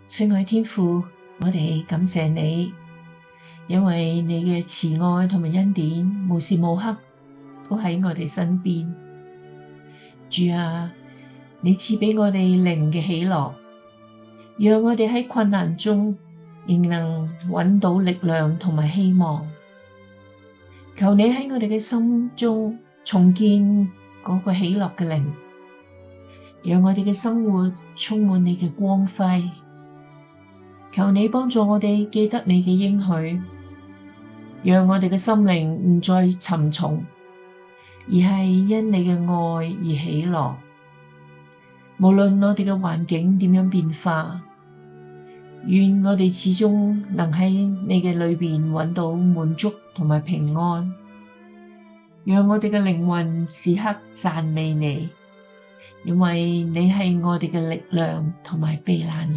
親愛天父，我哋感謝你，因為你嘅慈愛同埋恩典無時無刻都喺我哋身邊。主啊，你賜俾我哋靈嘅喜樂，讓我哋喺困難中仍能揾到力量同埋希望。求你喺我哋嘅心中重建嗰個喜樂嘅靈，讓我哋嘅生活充滿你嘅光輝。求你幫助我哋記得你嘅應許，讓我哋嘅心靈唔再沉重，而係因你嘅愛而喜樂。無論我哋嘅環境點樣變化，願我哋始終能喺你嘅裏邊揾到滿足同埋平安。讓我哋嘅靈魂時刻讚美你，因為你係我哋嘅力量同埋避難所。